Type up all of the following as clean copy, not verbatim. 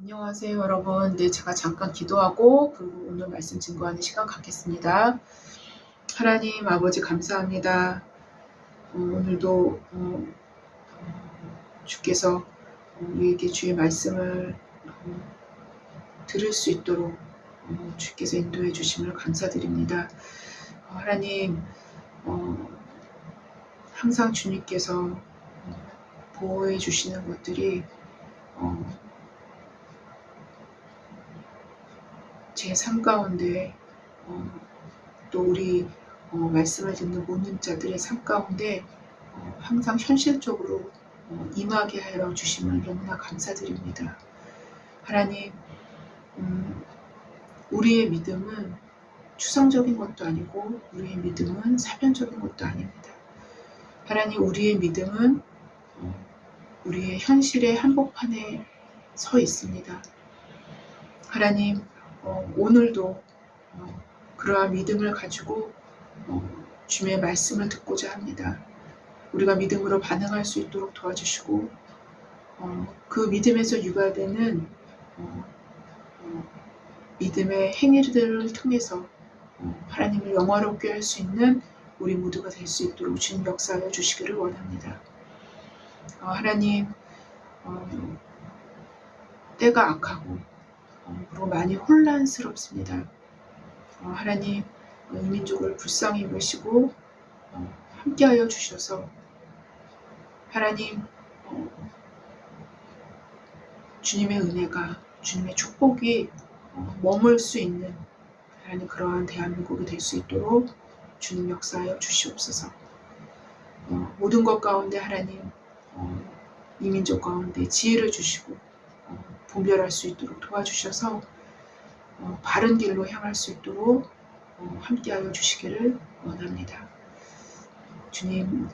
안녕하세요, 여러분. 네, 제가 잠깐 기도하고 그리고 오늘 말씀 증거하는 시간 갖겠습니다. 하나님 아버지 감사합니다. 오늘도 주께서 우리에게 주의 말씀을 들을 수 있도록 주께서 인도해 주심을 감사드립니다. 하나님 항상 주님께서 보호해 주시는 것들이 제 삶 가운데 또 우리 말씀을 듣는 모든 자들의 삶 가운데 항상 현실적으로 임하게 하여 주심을 너무나 감사드립니다. 하나님, 우리의 믿음은 추상적인 것도 아니고 우리의 믿음은 사변적인 것도 아닙니다. 하나님, 우리의 믿음은 우리의 현실의 한복판에 서 있습니다. 하나님, 오늘도 그러한 믿음을 가지고 주님의 말씀을 듣고자 합니다. 우리가 믿음으로 반응할 수 있도록 도와주시고 그 믿음에서 유발되는 믿음의 행위들을 통해서 하나님을 영화롭게 할 수 있는 우리 모두가 될 수 있도록 주님 역사하여 주시기를 원합니다. 하나님, 때가 악하고 그리고 많이 혼란스럽습니다. 하나님, 이 민족을 불쌍히 여시고 함께하여 주셔서 하나님, 주님의 은혜가, 주님의 축복이 머물 수 있는 하나님 그러한 대한민국이 될 수 있도록 주님 역사하여 주시옵소서. 모든 것 가운데 하나님, 이 민족 가운데 지혜를 주시고 분별할 수 있도록 도와주셔서 바른 길로 향할 수 있도록 함께하여 주시기를 원합니다. 주님,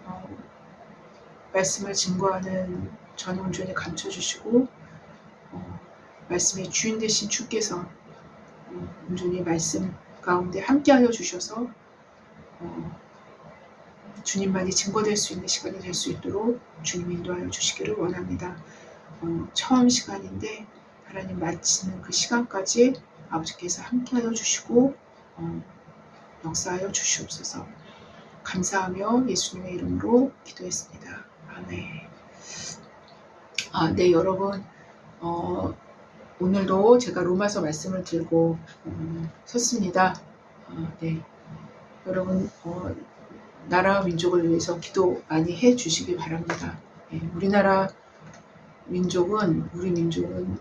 말씀을 증거하는 전 온전히 감춰주시고 말씀의 주인 되신 주께서 온전히 말씀 가운데 함께하여 주셔서 주님만이 증거될 수 있는 시간이 될 수 있도록 주님 인도하여 주시기를 원합니다. 처음 시간인데 하나님 마치는 그 시간까지 아버지께서 함께하여 주시고 역사하여 주시옵소서. 감사하며 예수님의 이름으로 기도했습니다. 아멘. 네, 여러분, 오늘도 제가 로마서 말씀을 들고 섰습니다. 네, 여러분, 나라와 민족을 위해서 기도 많이 해 주시기 바랍니다. 네, 우리나라 민족은, 우리 민족은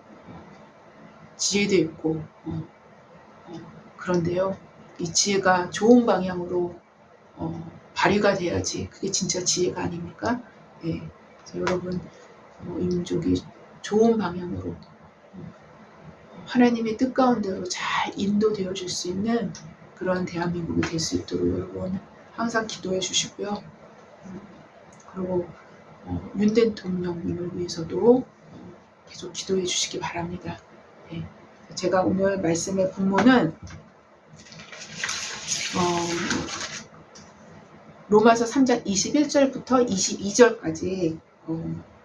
지혜도 있고 그런데요, 이 지혜가 좋은 방향으로 발휘가 돼야지 그게 진짜 지혜가 아닙니까? 네, 그래서 여러분, 이 민족이 좋은 방향으로 하나님의 뜻 가운데로 잘 인도되어 줄 수 있는 그런 대한민국이 될 수 있도록 여러분 항상 기도해 주시고요. 그리고 윤 대통령님을 위해서도 계속 기도해 주시기 바랍니다. 네. 제가 오늘 말씀의 본문은 로마서 3장 21절부터 22절까지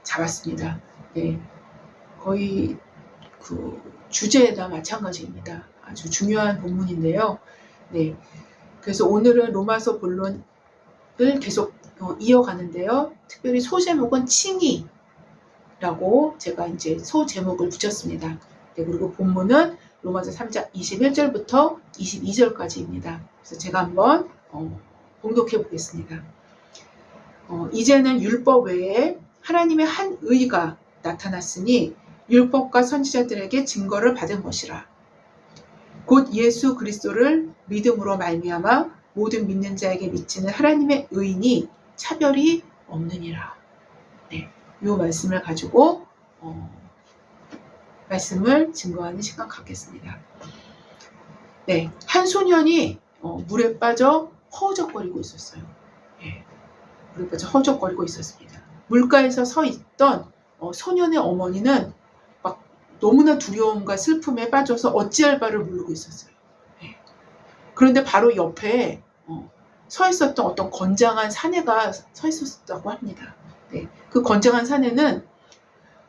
잡았습니다. 네. 거의 그 주제나 마찬가지입니다. 아주 중요한 본문인데요. 네. 그래서 오늘은 로마서 본론을 계속 이어가는데요. 특별히 소제목은 칭의라고 제가 이제 소제목을 붙였습니다. 네, 그리고 본문은 로마서 3장 21절부터 22절까지입니다. 그래서 제가 한번 봉독해 보겠습니다. 이제는 율법 외에 하나님의 한 의가 나타났으니 율법과 선지자들에게 증거를 받은 것이라. 곧 예수 그리스도를 믿음으로 말미암아 모든 믿는 자에게 미치는 하나님의 의인이 차별이 없느니라. 네, 이 말씀을 가지고 말씀을 증거하는 시간 갖겠습니다. 네, 한 소년이 물에 빠져 허우적거리고 있었어요. 네, 물에 빠져 허우적거리고 있었습니다. 물가에서 서 있던 소년의 어머니는 막 너무나 두려움과 슬픔에 빠져서 어찌할 바를 모르고 있었어요. 네. 그런데 바로 옆에 서 있었던 어떤 건장한 사내가 서 있었다고 합니다. 네. 그 건장한 사내는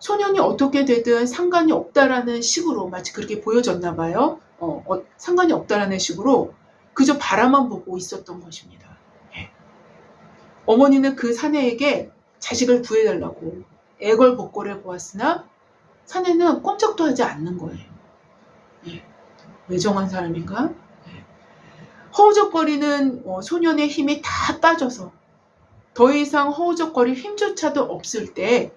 소년이 어떻게 되든 상관이 없다라는 식으로 마치 그렇게 보여졌나 봐요. 상관이 없다라는 식으로 그저 바라만 보고 있었던 것입니다. 예. 어머니는 그 사내에게 자식을 구해달라고 애걸복걸해 보았으나 사내는 꼼짝도 하지 않는 거예요. 예. 외정한 사람인가? 예. 허우적거리는 소년의 힘이 다 빠져서 더 이상 허우적거릴 힘조차도 없을 때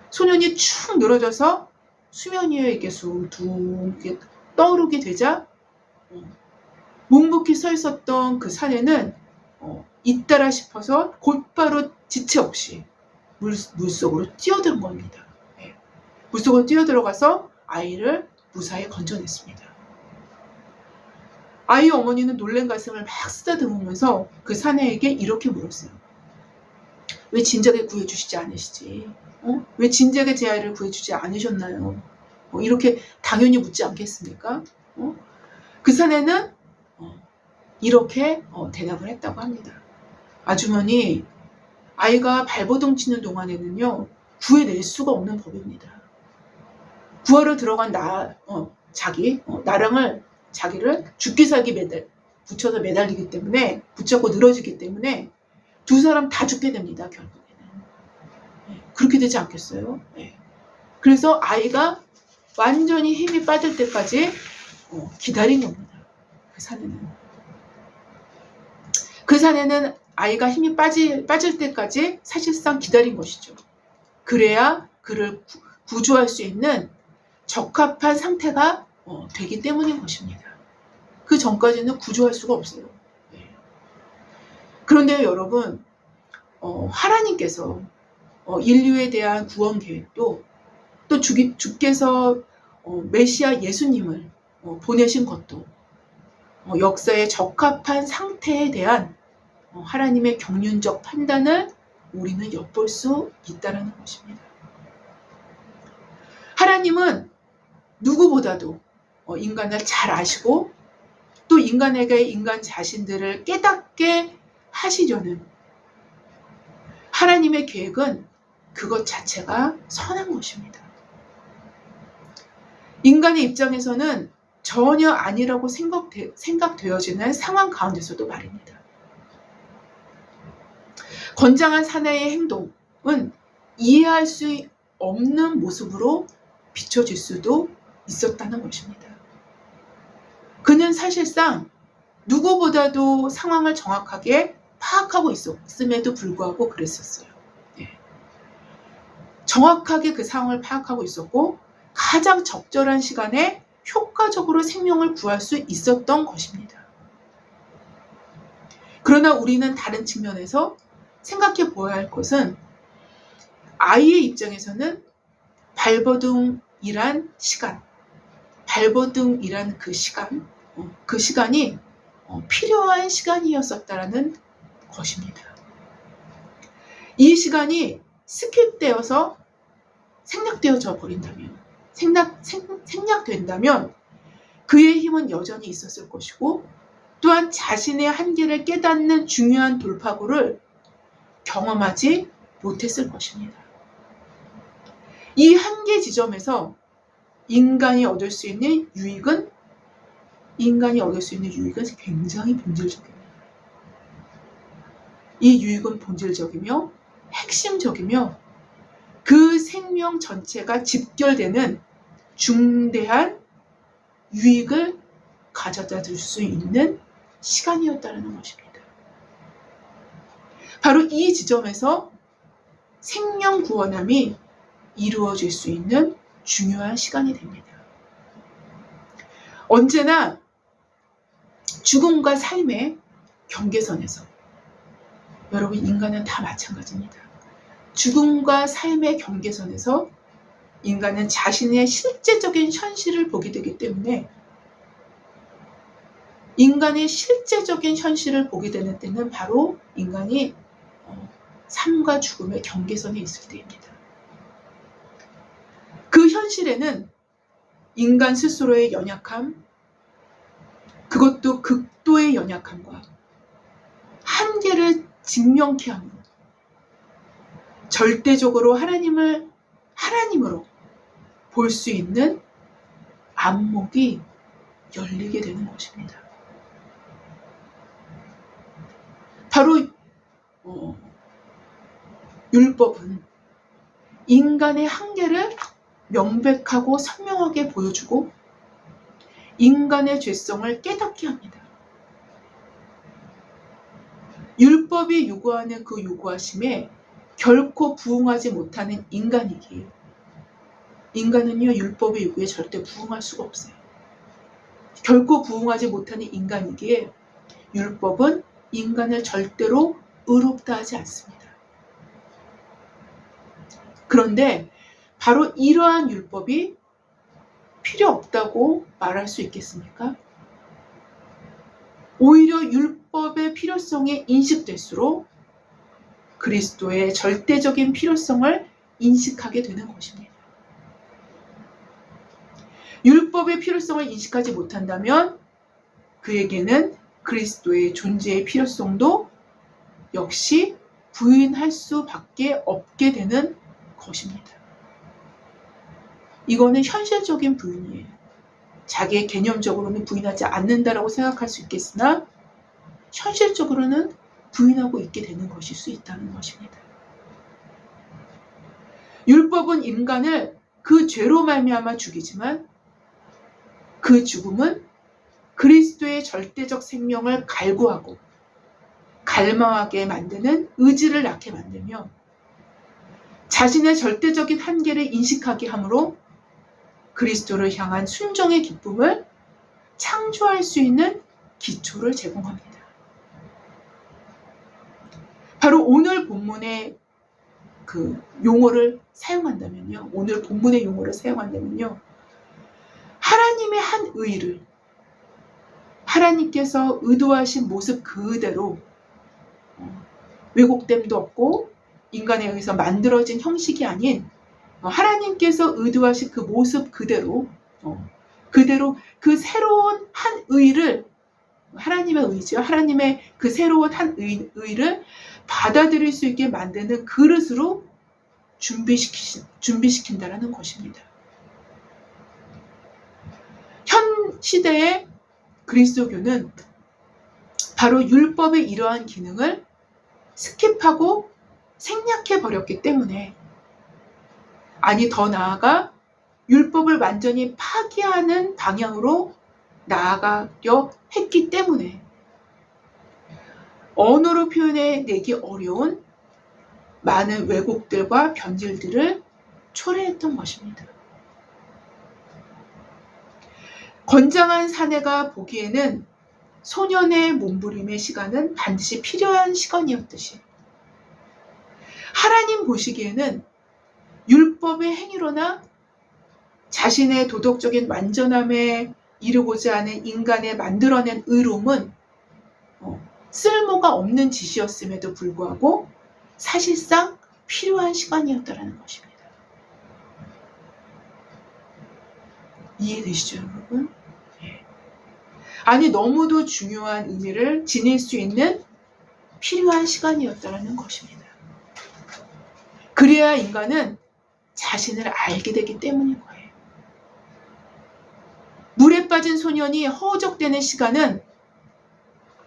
소년이 축 늘어져서 수면 위에 이렇게 둥 떠오르게 되자 묵묵히 서 있었던 그 사내는 있다라 싶어서 곧바로 지체 없이 물속으로 뛰어든 겁니다. 네. 물속으로 뛰어들어가서 아이를 무사히 건져냈습니다. 아이 어머니는 놀란 가슴을 막 쓰다듬으면서 그 사내에게 이렇게 물었어요. 왜 진작에 구해주시지 않으시지? 왜 진작에 제 아이를 구해주지 않으셨나요? 이렇게 당연히 묻지 않겠습니까? 그 사내는 이렇게 대답을 했다고 합니다. 아주머니, 아이가 발버둥 치는 동안에는요, 구해낼 수가 없는 법입니다. 구하러 들어간 자기를 죽기 살기 붙여서 매달리기 때문에, 붙잡고 늘어지기 때문에 두 사람 다 죽게 됩니다, 결국에는. 네, 그렇게 되지 않겠어요? 네. 그래서 아이가 완전히 힘이 빠질 때까지 기다린 겁니다. 그 사내는 아이가 힘이 빠질 때까지 사실상 기다린 것이죠. 그래야 그를 구조할 수 있는 적합한 상태가 되기 때문인 것입니다. 그 전까지는 구조할 수가 없어요. 네. 그런데 여러분, 하나님께서 인류에 대한 구원 계획도 또 주께서 메시아 예수님을 보내신 것도 역사의 적합한 상태에 대한 하나님의 경륜적 판단을 우리는 엿볼 수 있다는 것입니다. 하나님은 누구보다도 인간을 잘 아시고 또 인간에게 인간 자신들을 깨닫게 하시려는 하나님의 계획은 그것 자체가 선한 것입니다. 인간의 입장에서는 전혀 아니라고 생각되어지는 상황 가운데서도 말입니다. 건장한 사내의 행동은 이해할 수 없는 모습으로 비춰질 수도 있었다는 것입니다. 그는 사실상 누구보다도 상황을 정확하게 파악하고 있음에도 불구하고 그랬었어요. 네. 정확하게 그 상황을 파악하고 있었고 가장 적절한 시간에 효과적으로 생명을 구할 수 있었던 것입니다. 그러나 우리는 다른 측면에서 생각해 보아야 할 것은 아이의 입장에서는 발버둥이란 그 시간이 필요한 시간이었었다라는 것입니다. 이 시간이 스킵되어서 생략되어져 버린다면, 생략된다면 그의 힘은 여전히 있었을 것이고 또한 자신의 한계를 깨닫는 중요한 돌파구를 경험하지 못했을 것입니다. 이 한계 지점에서 인간이 얻을 수 있는 유익은 굉장히 본질적입니다. 이 유익은 본질적이며 핵심적이며 그 생명 전체가 집결되는 중대한 유익을 가져다 줄 수 있는 시간이었다는 것입니다. 바로 이 지점에서 생명 구원함이 이루어질 수 있는 중요한 시간이 됩니다. 언제나 죽음과 삶의 경계선에서, 여러분 인간은 다 마찬가지입니다. 죽음과 삶의 경계선에서 인간은 자신의 실제적인 현실을 보게 되기 때문에 인간의 실제적인 현실을 보게 되는 때는 바로 인간이 삶과 죽음의 경계선에 있을 때입니다. 그 현실에는 인간 스스로의 연약함, 그것도 극도의 연약함과 한계를 직면케 함으로 절대적으로 하나님을 하나님으로 볼 수 있는 안목이 열리게 되는 것입니다. 바로 율법은 인간의 한계를 명백하고 선명하게 보여주고 인간의 죄성을 깨닫게 합니다. 율법이 요구하는 그 요구하심에 결코 부응하지 못하는 인간이기에 인간은요 율법의 요구에 절대 부응할 수가 없어요. 결코 부응하지 못하는 인간이기에 율법은 인간을 절대로 의롭다 하지 않습니다. 그런데 바로 이러한 율법이 필요 없다고 말할 수 있겠습니까? 오히려 율법의 필요성이 인식될수록 그리스도의 절대적인 필요성을 인식하게 되는 것입니다. 율법의 필요성을 인식하지 못한다면 그에게는 그리스도의 존재의 필요성도 역시 부인할 수밖에 없게 되는 것입니다. 이거는 현실적인 부인이에요. 자기의 개념적으로는 부인하지 않는다라고 생각할 수 있겠으나 현실적으로는 부인하고 있게 되는 것일 수 있다는 것입니다. 율법은 인간을 그 죄로 말미암아 죽이지만 그 죽음은 그리스도의 절대적 생명을 갈구하고 갈망하게 만드는 의지를 낳게 만들며 자신의 절대적인 한계를 인식하게 하므로 그리스도를 향한 순종의 기쁨을 창조할 수 있는 기초를 제공합니다. 바로 오늘 본문의 그 용어를 사용한다면요. 오늘 본문의 용어를 사용한다면요. 하나님의 한 의를 하나님께서 의도하신 모습 그대로 왜곡됨도 없고 인간에 의해서 만들어진 형식이 아닌 하나님께서 의도하신 그 모습 그대로 그 새로운 한 의를 하나님의 의지요. 하나님의 그 새로운 한 의를 받아들일 수 있게 만드는 그릇으로 준비시킨다라는 것입니다. 현 시대의 그리스도교는 바로 율법의 이러한 기능을 스킵하고 생략해 버렸기 때문에 아니 더 나아가 율법을 완전히 파기하는 방향으로 나아가려 했기 때문에 언어로 표현해내기 어려운 많은 왜곡들과 변질들을 초래했던 것입니다. 건장한 사내가 보기에는 소년의 몸부림의 시간은 반드시 필요한 시간이었듯이 하나님 보시기에는 율법의 행위로나 자신의 도덕적인 완전함에 이루고자 하는 인간의 만들어낸 의로움은 쓸모가 없는 짓이었음에도 불구하고 사실상 필요한 시간이었다는 것입니다. 이해되시죠, 여러분? 아니 너무도 중요한 의미를 지닐 수 있는 필요한 시간이었다는 것입니다. 그래야 인간은 자신을 알게 되기 때문인 거예요. 물에 빠진 소년이 허우적대는 시간은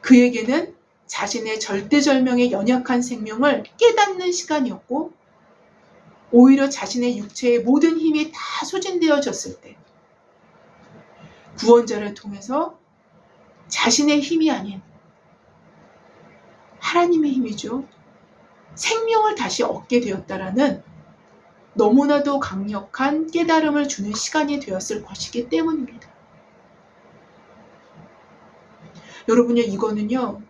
그에게는 자신의 절대절명의 연약한 생명을 깨닫는 시간이었고 오히려 자신의 육체의 모든 힘이 다 소진되어졌을 때 구원자를 통해서 자신의 힘이 아닌 하나님의 힘이죠. 생명을 다시 얻게 되었다라는 너무나도 강력한 깨달음을 주는 시간이 되었을 것이기 때문입니다. 여러분요, 이거는요,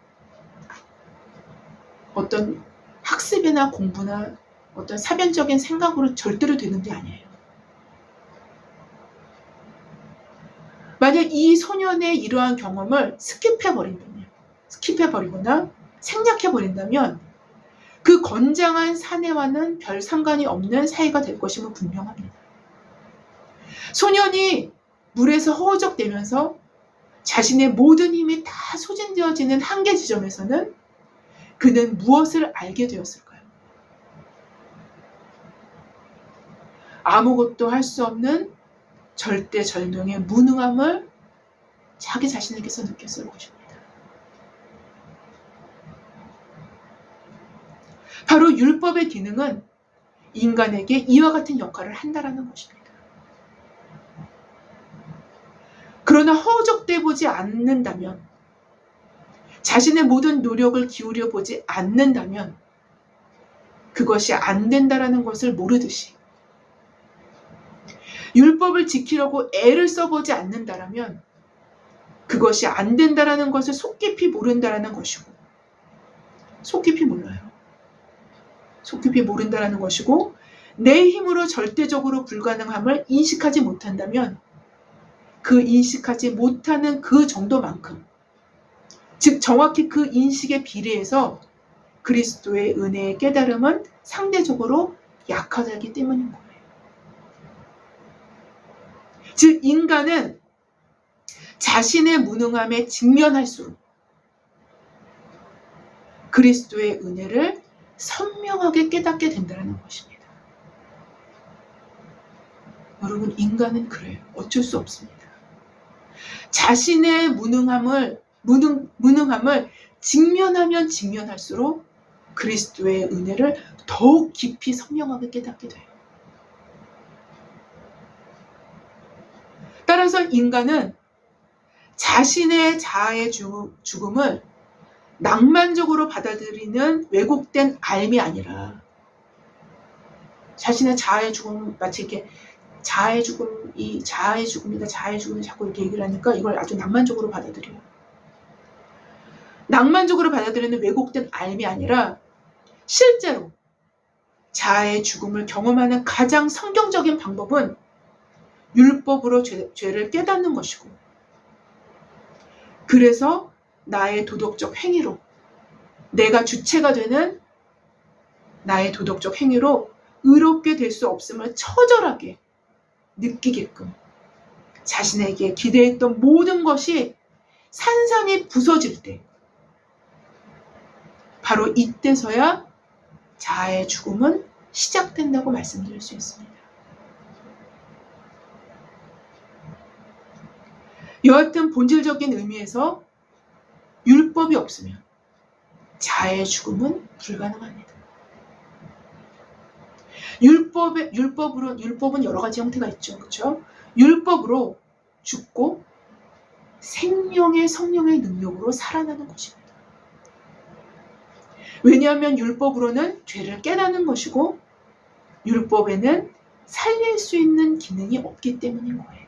어떤 학습이나 공부나 어떤 사변적인 생각으로 절대로 되는 게 아니에요. 만약 이 소년의 이러한 경험을 스킵해버리거나 생략해버린다면 그 건장한 사내와는 별 상관이 없는 사이가 될 것임은 분명합니다. 소년이 물에서 허우적대면서 자신의 모든 힘이 다 소진되어지는 한계 지점에서는 그는 무엇을 알게 되었을까요? 아무것도 할 수 없는 절대절명의 무능함을 자기 자신에게서 느꼈을 것입니다. 바로 율법의 기능은 인간에게 이와 같은 역할을 한다라는 것입니다. 그러나 허우적대 보지 않는다면, 자신의 모든 노력을 기울여 보지 않는다면 그것이 안 된다라는 것을 모르듯이, 율법을 지키려고 애를 써보지 않는다라면 그것이 안 된다라는 것을 속 깊이 모른다라는 것이고, 속 깊이 몰라요. 속 깊이 모른다라는 것이고, 내 힘으로 절대적으로 불가능함을 인식하지 못한다면 그 인식하지 못하는 그 정도만큼, 즉 정확히 그 인식에 비례해서 그리스도의 은혜의 깨달음은 상대적으로 약하기 때문인 거예요. 즉 인간은 자신의 무능함에 직면할수록 그리스도의 은혜를 선명하게 깨닫게 된다는 것입니다. 여러분, 인간은 그래요. 어쩔 수 없습니다. 자신의 무능함을 직면하면 직면할수록 그리스도의 은혜를 더욱 깊이 선명하게 깨닫게 돼요. 따라서 인간은 자신의 자아의 죽음을 낭만적으로 받아들이는 왜곡된 앓이 아니라, 자신의 자아의 죽음, 마치 이렇게 자아의 죽음이다 자꾸 이렇게 얘기를 하니까 이걸 아주 낭만적으로 받아들여요. 낭만적으로 받아들이는 왜곡된 앓이 아니라 실제로 자아의 죽음을 경험하는 가장 성경적인 방법은 율법으로 죄를 깨닫는 것이고, 그래서 나의 도덕적 행위로, 내가 주체가 되는 나의 도덕적 행위로 의롭게 될 수 없음을 처절하게 느끼게끔 자신에게 기대했던 모든 것이 산산이 부서질 때, 바로 이때서야 자아의 죽음은 시작된다고 말씀드릴 수 있습니다. 여하튼 본질적인 의미에서 율법이 없으면 자아의 죽음은 불가능합니다. 율법은 여러 가지 형태가 있죠. 그렇죠? 율법으로 죽고 생명의 성령의 능력으로 살아나는 것입니다. 왜냐하면 율법으로는 죄를 깨닫는 것이고, 율법에는 살릴 수 있는 기능이 없기 때문인 거예요.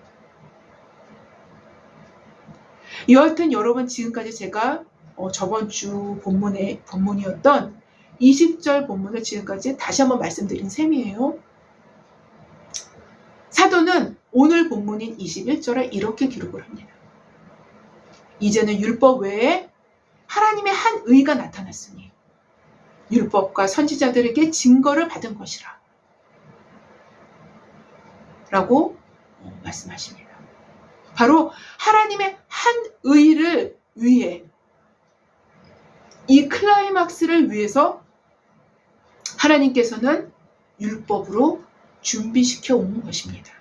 여하튼 여러분, 지금까지 제가 저번 주 본문이었던 20절 본문을 지금까지 다시 한번 말씀드린 셈이에요. 사도는 오늘 본문인 21절에 이렇게 기록을 합니다. 이제는 율법 외에 하나님의 한 의가 나타났으니 율법과 선지자들에게 증거를 받은 것이라 라고 말씀하십니다. 바로 하나님의 한 의를 위해, 이 클라이막스를 위해서 하나님께서는 율법으로 준비시켜 온 것입니다.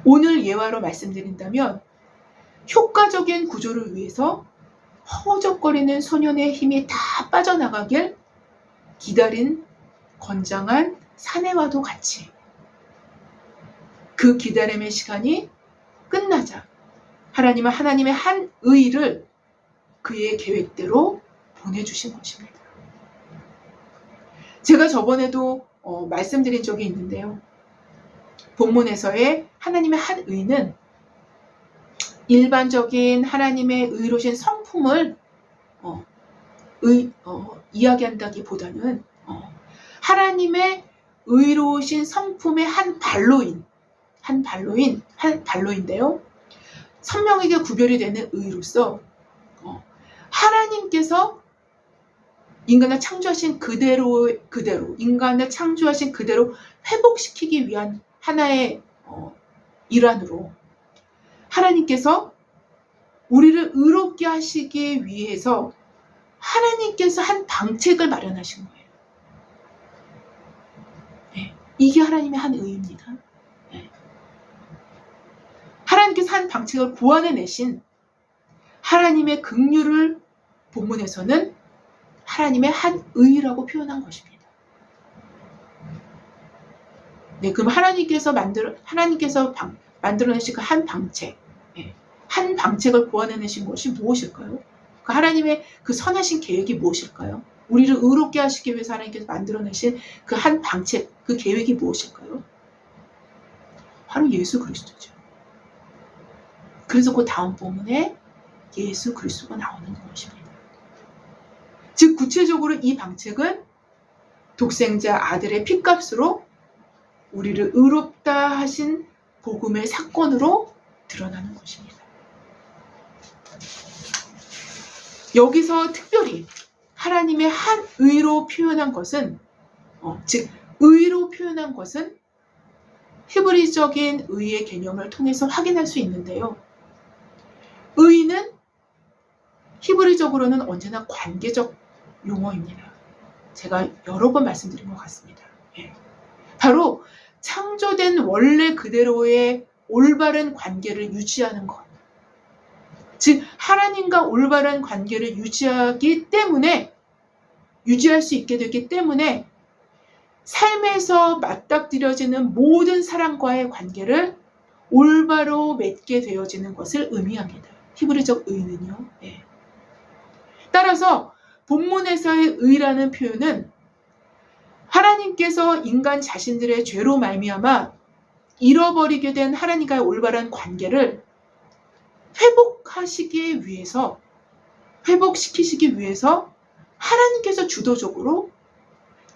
오늘 예화로 말씀드린다면 효과적인 구조를 위해서 허우적거리는 소년의 힘이 다 빠져나가길 기다린 건장한 사내와도 같이 그 기다림의 시간이 끝나자 하나님은 하나님의 한 의를 그의 계획대로 보내주신 것입니다. 제가 저번에도 말씀드린 적이 있는데요. 본문에서의 하나님의 한 의는 일반적인 하나님의 의로신 성품을 이야기한다기보다는 하나님의 의로우신 성품의 한 발로인데요. 선명하게 구별이 되는 의로서 하나님께서 인간을 창조하신 그대로 인간을 창조하신 그대로 회복시키기 위한 하나의 일환으로 하나님께서 우리를 의롭게 하시기 위해서 하나님께서 한 방책을 마련하신 거예요. 네. 이게 하나님의 한 의입니다. 네. 하나님께서 한 방책을 고안해내신 하나님의 긍휼을 본문에서는 하나님의 한 의라고 표현한 것입니다. 네, 그럼 하나님께서 만들어내신 그 한 방책, 한 방책을 고안해내신 것이 무엇일까요? 그 하나님의 그 선하신 계획이 무엇일까요? 우리를 의롭게 하시기 위해서 하나님께서 만들어내신 그 한 방책, 그 계획이 무엇일까요? 바로 예수 그리스도죠. 그래서 그 다음 본문에 예수 그리스도가 나오는 것입니다. 즉 구체적으로 이 방책은 독생자 아들의 핏값으로 우리를 의롭다 하신 복음의 사건으로 드러나는 것입니다. 여기서 특별히 하나님의 한 의로 표현한 것은 즉 의로 표현한 것은 히브리적인 의의 개념을 통해서 확인할 수 있는데요. 의는 히브리적으로는 언제나 관계적 용어입니다. 제가 여러 번 말씀드린 것 같습니다. 바로 창조된 원래 그대로의 올바른 관계를 유지하는 것. 즉 하나님과 올바른 관계를 유지할 수 있게 되기 때문에 삶에서 맞닥뜨려지는 모든 사람과의 관계를 올바로 맺게 되어지는 것을 의미합니다. 히브리적 의는요. 따라서 본문에서의 의라는 표현은 하나님께서 인간 자신들의 죄로 말미암아 잃어버리게 된 하나님과의 올바른 관계를 회복시키기 위해서 하나님께서 주도적으로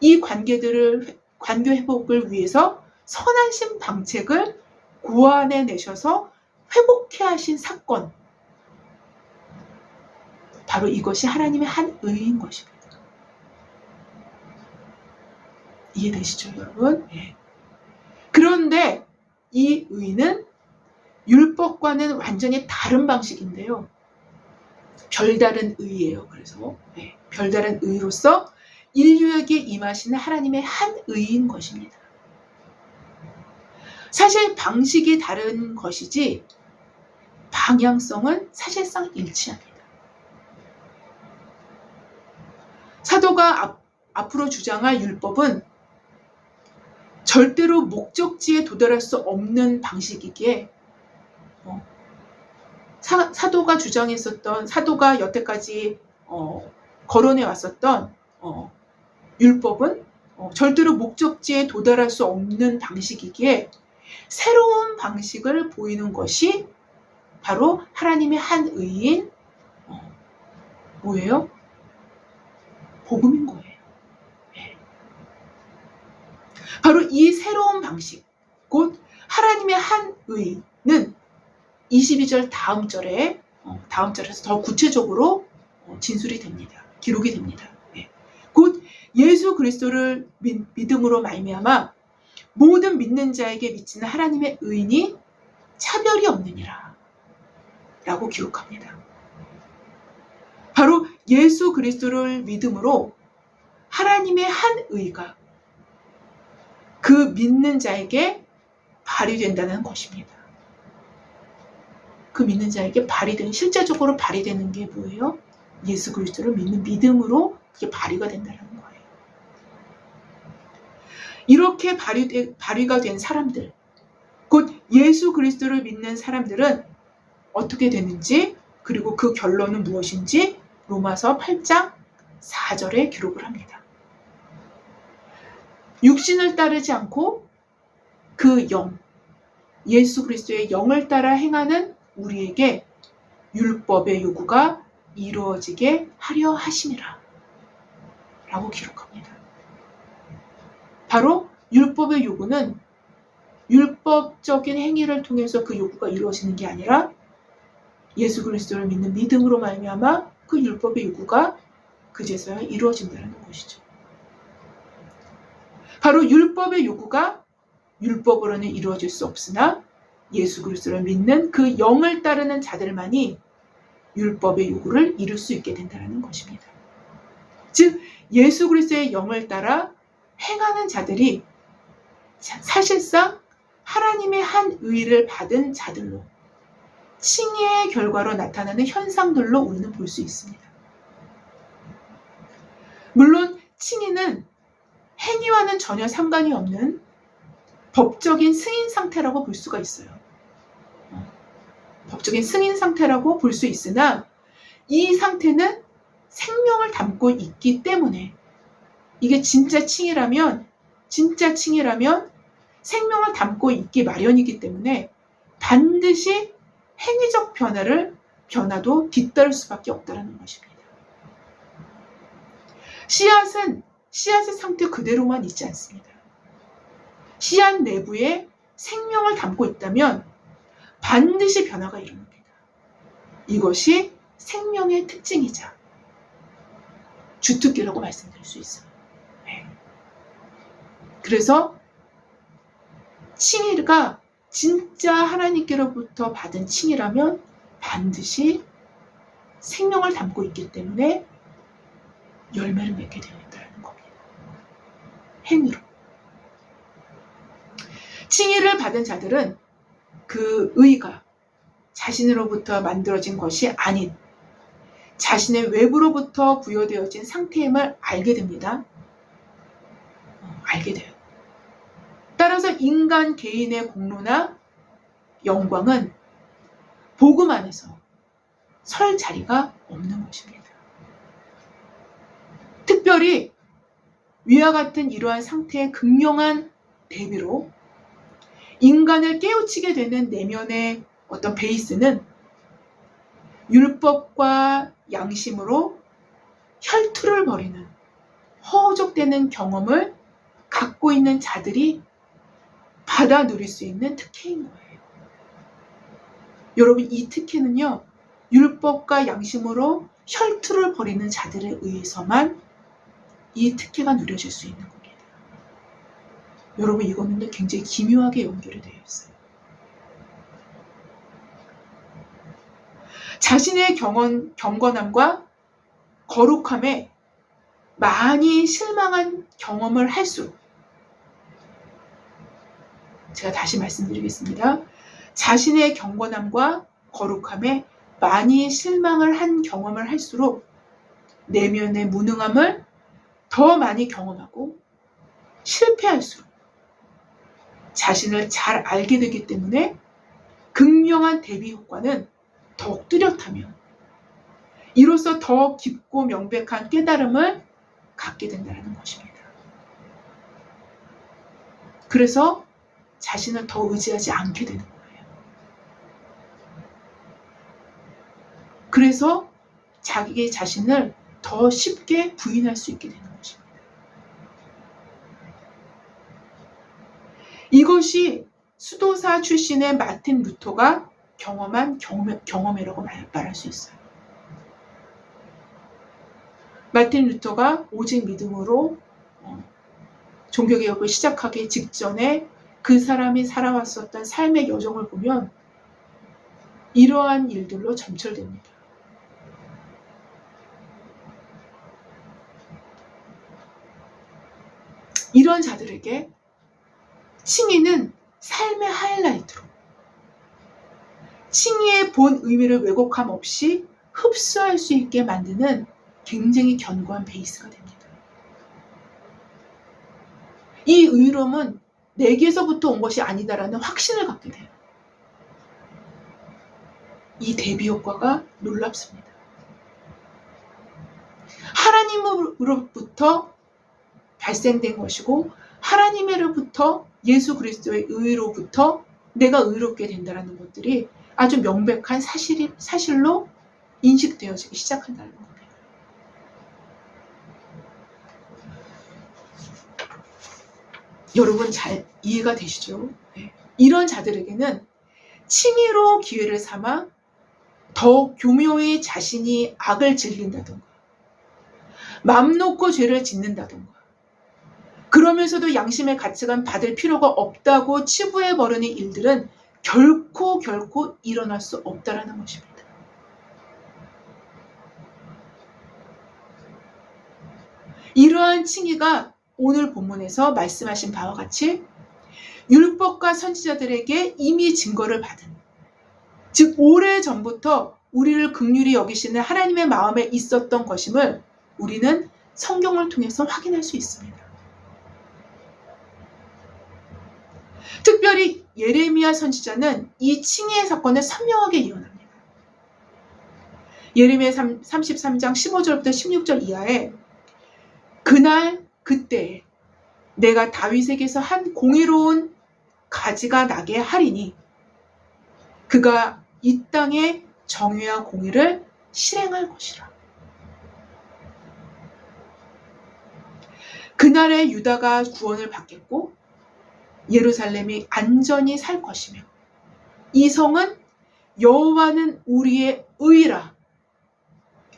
이 관계 회복을 위해서 선하신 방책을 고안해 내셔서 회복해 하신 사건, 바로 이것이 하나님의 한 의인 것입니다. 이해되시죠, 여러분? 그런데 이 의는 율법과는 완전히 다른 방식인데요. 별다른 의예요. 그래서 별다른 의로서 인류에게 임하시는 하나님의 한 의인 것입니다. 사실 방식이 다른 것이지 방향성은 사실상 일치합니다. 사도가 앞으로 주장할 율법은 절대로 목적지에 도달할 수 없는 방식이기에 사도가 여태까지 거론해 왔었던 율법은 절대로 목적지에 도달할 수 없는 방식이기에 새로운 방식을 보이는 것이 바로 하나님의 한 의인 뭐예요? 복음인 거예요. 바로 이 새로운 방식, 곧 하나님의 한 의는 22절 다음 절에서 더 구체적으로 진술이 됩니다. 기록이 됩니다. 곧 예수 그리스도를 믿음으로 말미암아 모든 믿는 자에게 미치는 하나님의 의인이 차별이 없느니라 라고 기록합니다. 바로 예수 그리스도를 믿음으로 하나님의 한 의가 그 믿는 자에게 발휘된다는 것입니다. 그 믿는 자에게 실제적으로 발휘되는 게 뭐예요? 예수 그리스도를 믿는 믿음으로 그게 발휘가 된다는 거예요. 이렇게 발휘가 된 사람들, 곧 예수 그리스도를 믿는 사람들은 어떻게 되는지, 그리고 그 결론은 무엇인지 로마서 8장 4절에 기록을 합니다. 육신을 따르지 않고 그 영, 예수 그리스도의 영을 따라 행하는 우리에게 율법의 요구가 이루어지게 하려 하심이라 라고 기록합니다. 바로 율법의 요구는 율법적인 행위를 통해서 그 요구가 이루어지는 게 아니라 예수 그리스도를 믿는 믿음으로 말미암아 그 율법의 요구가 그제서야 이루어진다는 것이죠. 바로 율법의 요구가 율법으로는 이루어질 수 없으나 예수 그리스도를 믿는 그 영을 따르는 자들만이 율법의 요구를 이룰 수 있게 된다는 것입니다. 즉 예수 그리스도의 영을 따라 행하는 자들이 사실상 하나님의 한 의를 받은 자들로 칭의의 결과로 나타나는 현상들로 우리는 볼 수 있습니다. 물론 칭의는 행위와는 전혀 상관이 없는 법적인 승인 상태라고 볼 수가 있어요. 법적인 승인 상태라고 볼 수 있으나 이 상태는 생명을 담고 있기 때문에 이게 진짜 칭의라면 생명을 담고 있기 마련이기 때문에 반드시 행위적 변화도 뒤따를 수밖에 없다는 것입니다. 씨앗은 씨앗의 상태 그대로만 있지 않습니다. 씨앗 내부에 생명을 담고 있다면 반드시 변화가 일어납니다. 이것이 생명의 특징이자 주특기라고 말씀드릴 수 있어요. 네. 그래서 칭의가 진짜 하나님께로부터 받은 칭의라면 반드시 생명을 담고 있기 때문에 열매를 맺게 된다는 겁니다. 행위로. 칭의를 받은 자들은 그 의가 자신으로부터 만들어진 것이 아닌 자신의 외부로부터 부여되어진 상태임을 알게 됩니다. 알게 돼요. 따라서 인간 개인의 공로나 영광은 복음 안에서 설 자리가 없는 것입니다. 특별히 위와 같은 이러한 상태의 극명한 대비로 인간을 깨우치게 되는 내면의 어떤 베이스는 율법과 양심으로 혈투를 벌이는 허우적대는 경험을 갖고 있는 자들이 받아 누릴 수 있는 특혜인 거예요. 여러분, 이 특혜는요, 율법과 양심으로 혈투를 벌이는 자들에 의해서만 이 특혜가 누려질 수 있는 겁니다. 여러분, 이거는 굉장히 기묘하게 연결이 되어 있어요. 자신의 경건함과 거룩함에 많이 실망한 경험을 할수록, 제가 다시 말씀드리겠습니다. 자신의 경건함과 거룩함에 많이 실망을 한 경험을 할수록 내면의 무능함을 더 많이 경험하고 실패할수록 자신을 잘 알게 되기 때문에 극명한 대비 효과는 더욱 뚜렷하며 이로써 더 깊고 명백한 깨달음을 갖게 된다는 것입니다. 그래서 자신을 더 의지하지 않게 되는 거예요. 그래서 자기 자신을 더 쉽게 부인할 수 있게 되는 것입니다. 이것이 수도사 출신의 마틴 루터가 경험한 경험이라고 말할 수 있어요. 마틴 루터가 오직 믿음으로 종교개혁을 시작하기 직전에 그 사람이 살아왔었던 삶의 여정을 보면 이러한 일들로 점철됩니다. 이런 자들에게 칭의는 삶의 하이라이트로 칭의의 본 의미를 왜곡함 없이 흡수할 수 있게 만드는 굉장히 견고한 베이스가 됩니다. 이 의로움은 내게서부터 온 것이 아니다라는 확신을 갖게 돼요. 이 대비 효과가 놀랍습니다. 하나님으로부터 발생된 것이고 하나님으로부터 예수 그리스도의 의로부터 내가 의롭게 된다는 것들이 아주 명백한 사실로 인식되어지기 시작한다는 겁니다. 여러분 잘 이해가 되시죠? 네. 이런 자들에게는 칭의로 기회를 삼아 더욱 교묘히 자신이 악을 즐긴다던가 맘 놓고 죄를 짓는다던가 그러면서도 양심의 가치관 받을 필요가 없다고 치부해 버리는 일들은 결코 일어날 수 없다라는 것입니다. 이러한 칭의가 오늘 본문에서 말씀하신 바와 같이 율법과 선지자들에게 이미 증거를 받은, 즉 오래전부터 우리를 긍휼히 여기시는 하나님의 마음에 있었던 것임을 우리는 성경을 통해서 확인할 수 있습니다. 특별히 예레미야 선지자는 이 칭의의 사건을 선명하게 예언합니다. 예레미야 33장 15절부터 16절 이하에 그날 그때에 내가 다윗에게서 한 공의로운 가지가 나게 하리니 그가 이 땅에 정의와 공의를 실행할 것이라. 그날에 유다가 구원을 받겠고 예루살렘이 안전히 살 것이며 이 성은 여호와는 우리의 의라.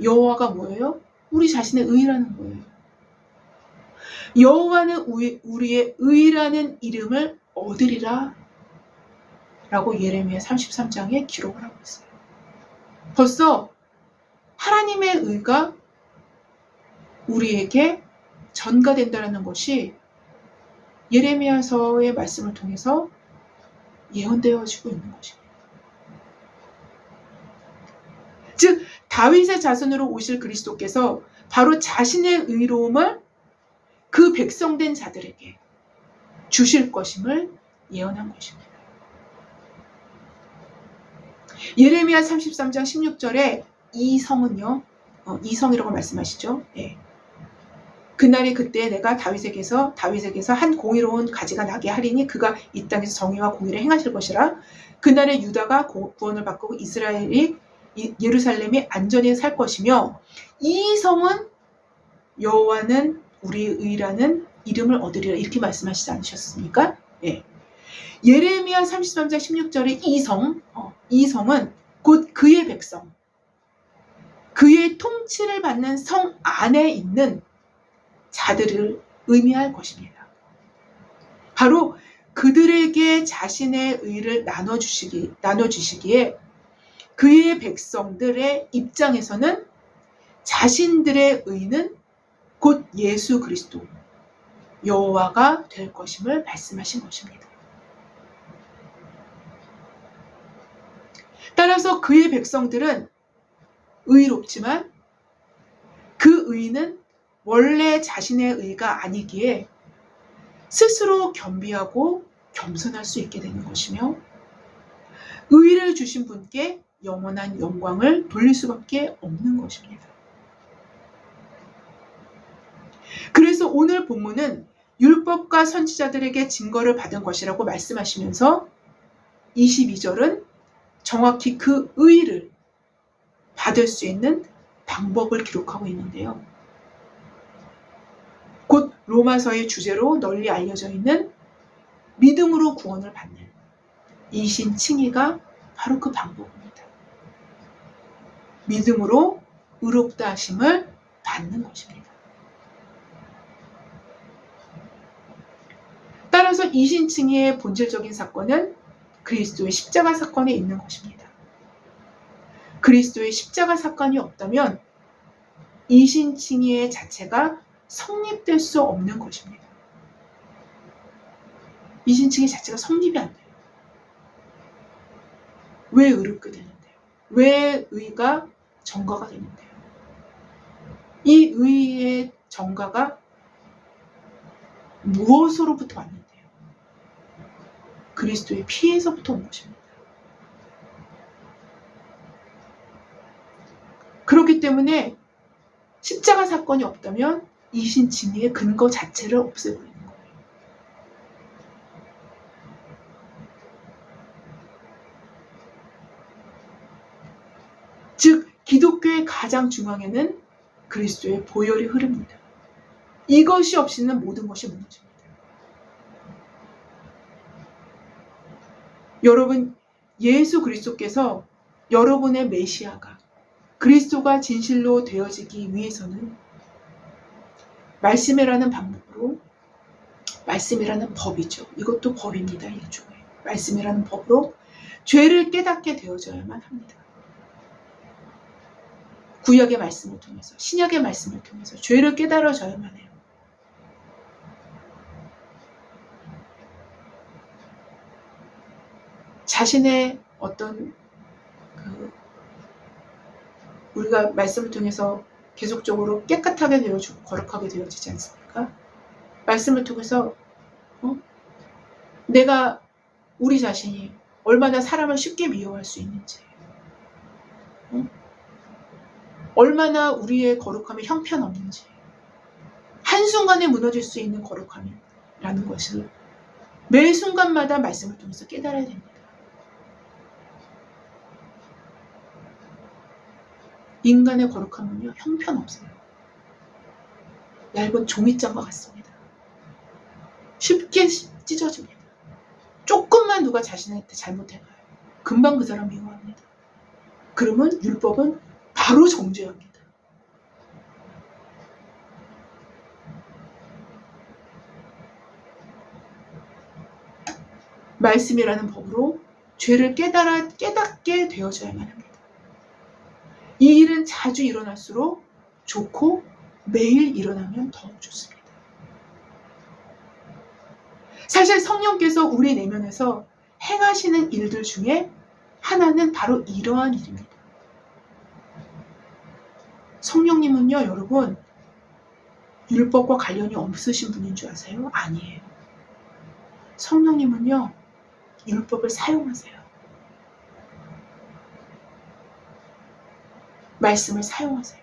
여호와가 뭐예요? 우리 자신의 의라는 거예요. 여호와는 우리의 의라는 이름을 얻으리라 라고 예레미야 33장에 기록을 하고 있어요. 벌써 하나님의 의가 우리에게 전가된다는 것이 예레미야서의 말씀을 통해서 예언되어지고 있는 것입니다. 즉 다윗의 자손으로 오실 그리스도께서 바로 자신의 의로움을 그 백성된 자들에게 주실 것임을 예언한 것입니다. 예레미야 33장 16절에 이 성은요, 이 성이라고 말씀하시죠. 예. 그날이 그때 내가 다윗에게서 한 공의로운 가지가 나게 하리니 그가 이 땅에서 정의와 공의를 행하실 것이라. 그날에 유다가 구원을 받고 이스라엘이 예루살렘이 안전히 살 것이며 이 성은 여호와는 우리의 의라는 이름을 얻으리라 이렇게 말씀하시지 않으셨습니까? 예. 예레미야 33장 16절의 이 성은 곧 그의 백성, 그의 통치를 받는 성 안에 있는 자들을 의미할 것입니다. 바로 그들에게 자신의 의를 나눠주시기에 그의 백성들의 입장에서는 자신들의 의는 곧 예수 그리스도 여호와가 될 것임을 말씀하신 것입니다. 따라서 그의 백성들은 의롭지만 그 의는 원래 자신의 의가 아니기에 스스로 겸비하고 겸손할 수 있게 되는 것이며 의를 주신 분께 영원한 영광을 돌릴 수밖에 없는 것입니다. 그래서 오늘 본문은 율법과 선지자들에게 증거를 받은 것이라고 말씀하시면서 22절은 정확히 그 의를 받을 수 있는 방법을 기록하고 있는데요. 곧 로마서의 주제로 널리 알려져 있는 믿음으로 구원을 받는 이신칭의가 바로 그 방법입니다. 믿음으로 의롭다 하심을 받는 것입니다. 따라서 이신칭의의 본질적인 사건은 그리스도의 십자가 사건에 있는 것입니다. 그리스도의 십자가 사건이 없다면 이신칭의 자체가 성립될 수 없는 것입니다. 이신칭의 자체가 성립이 안 돼요. 왜 의롭게 되는데요? 왜 의가 정가가 되는데요? 이 의의 정가가 무엇으로부터 왔는데요? 그리스도의 피에서부터 온 것입니다. 그렇기 때문에 십자가 사건이 없다면 이신칭의의 근거 자체를 없애버리는 거예요. 즉 기독교의 가장 중앙에는 그리스도의 보혈이 흐릅니다. 이것이 없이는 모든 것이 무너집니다. 여러분, 예수 그리스도께서 여러분의 메시아가 그리스도가 진실로 되어지기 위해서는 말씀이라는 방법으로, 말씀이라는 법이죠. 이것도 법입니다. 일종의 말씀이라는 법으로 죄를 깨닫게 되어져야만 합니다. 구약의 말씀을 통해서, 신약의 말씀을 통해서 죄를 깨달아져야만 해요. 자신의 어떤 우리가 말씀을 통해서 계속적으로 깨끗하게 되어지고 거룩하게 되어지지 않습니까? 말씀을 통해서 내가 우리 자신이 얼마나 사람을 쉽게 미워할 수 있는지, 얼마나 우리의 거룩함이 형편없는지, 한순간에 무너질 수 있는 거룩함이라는 것을 매 순간마다 말씀을 통해서 깨달아야 됩니다. 인간의 거룩함은요, 형편없어요. 얇은 종이장과 같습니다. 쉽게 찢어집니다. 조금만 누가 자신한테 잘못해봐요. 금방 그 사람 미워합니다. 그러면 율법은 바로 정죄합니다. 말씀이라는 법으로 죄를 깨닫게 되어져야만 합니다. 이 일은 자주 일어날수록 좋고 매일 일어나면 더욱 좋습니다. 사실 성령께서 우리 내면에서 행하시는 일들 중에 하나는 바로 이러한 일입니다. 성령님은요, 여러분, 율법과 관련이 없으신 분인 줄 아세요? 아니에요. 성령님은요, 율법을 사용하세요. 말씀을 사용하세요.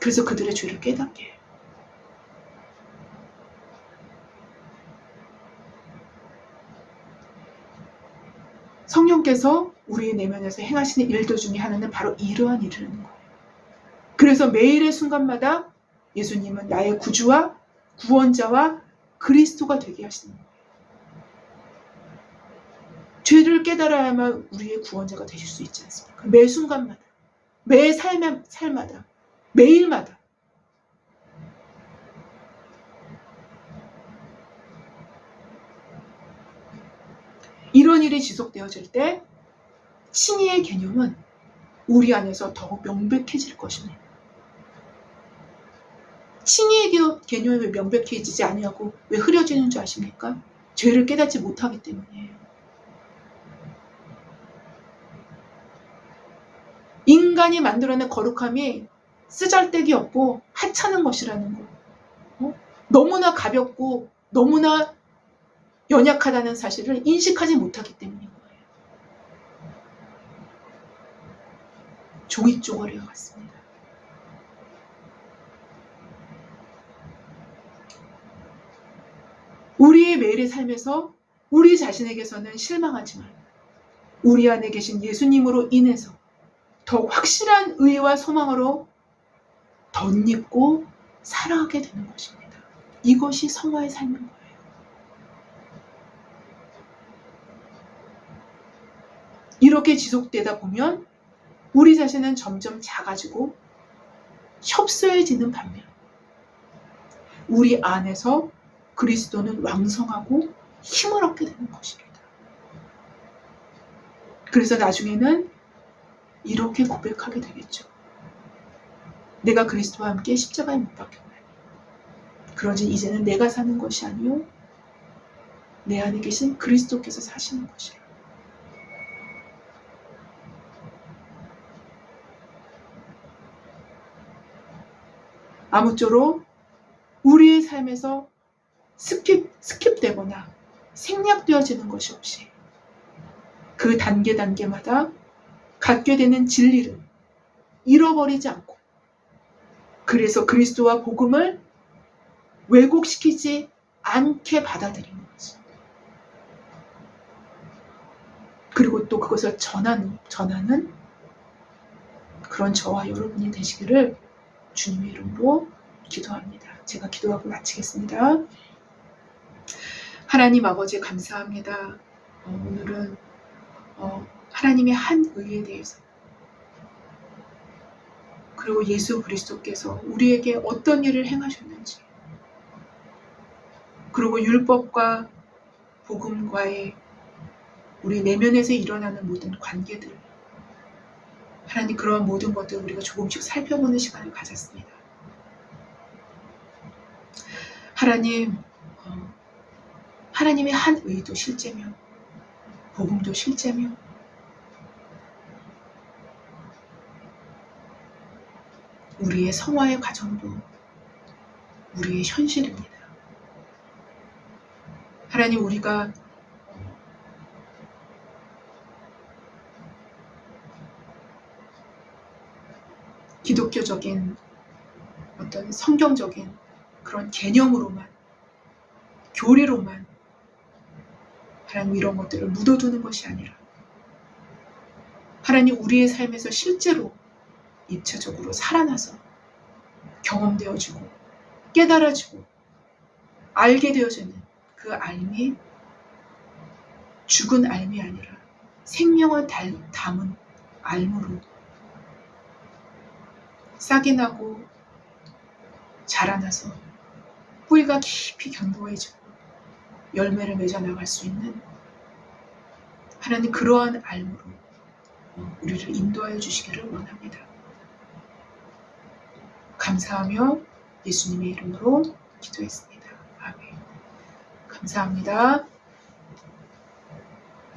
그래서 그들의 죄를 깨닫게 해요. 성령께서 우리의 내면에서 행하시는 일들 중에 하나는 바로 이러한 일이라는 거예요. 그래서 매일의 순간마다 예수님은 나의 구주와 구원자와 그리스도가 되게 하시는 거예요. 죄를 깨달아야만 우리의 구원자가 되실 수 있지 않습니까? 매 순간마다, 매 삶마다, 매일마다. 이런 일이 지속되어질 때 칭의의 개념은 우리 안에서 더욱 명백해질 것입니다. 칭의의 개념이 왜 명백해지지 아니하고 왜 흐려지는 줄 아십니까? 죄를 깨닫지 못하기 때문이에요. 인간이 만들어낸 거룩함이 쓰잘데기 없고 하찮은 것이라는 거. 너무나 가볍고 너무나 연약하다는 사실을 인식하지 못하기 때문인 거예요. 종이 쪼가리와 같습니다. 우리의 매일의 삶에서 우리 자신에게서는 실망하지만 우리 안에 계신 예수님으로 인해서 더욱 확실한 의와 소망으로 덧입고 살아가게 되는 것입니다. 이것이 성화의 삶인 거예요. 이렇게 지속되다 보면 우리 자신은 점점 작아지고 협소해지는 반면 우리 안에서 그리스도는 왕성하고 힘을 얻게 되는 것입니다. 그래서 나중에는 이렇게 고백하게 되겠죠. 내가 그리스도와 함께 십자가에 못 박혔나니 그러지 이제는 내가 사는 것이 아니요 내 안에 계신 그리스도께서 사시는 것이라. 아무쪼록 우리의 삶에서 스킵되거나 생략되어지는 것이 없이 그 단계마다 갖게 되는 진리를 잃어버리지 않고 그래서 그리스도와 복음을 왜곡시키지 않게 받아들이는 거죠. 그리고 또 그것을 전하는 그런 저와 여러분이 되시기를 주님의 이름으로 기도합니다. 제가 기도하고 마치겠습니다. 하나님 아버지 감사합니다. 오늘은 하나님의 한 의에 대해서 그리고 예수 그리스도께서 우리에게 어떤 일을 행하셨는지 그리고 율법과 복음과의 우리 내면에서 일어나는 모든 관계들 하나님 그러한 모든 것들을 우리가 조금씩 살펴보는 시간을 가졌습니다. 하나님 하나님의 한 의도 실제며 복음도 실제며 우리의 성화의 과정도 우리의 현실입니다. 하나님, 우리가 기독교적인 어떤 성경적인 그런 개념으로만, 교리로만 하나님 이런 것들을 묻어두는 것이 아니라 하나님 우리의 삶에서 실제로 입체적으로 살아나서 경험되어지고 깨달아지고 알게 되어지는 그 알미, 죽은 알미 아니라 생명을 담은 알무로 싹이 나고 자라나서 뿌리가 깊이 견고해지고 열매를 맺어 나갈 수 있는 하나님 그러한 알무로 우리를 인도하여 주시기를 원합니다. 감사하며 예수님의 이름으로 기도했습니다. 아멘. 감사합니다.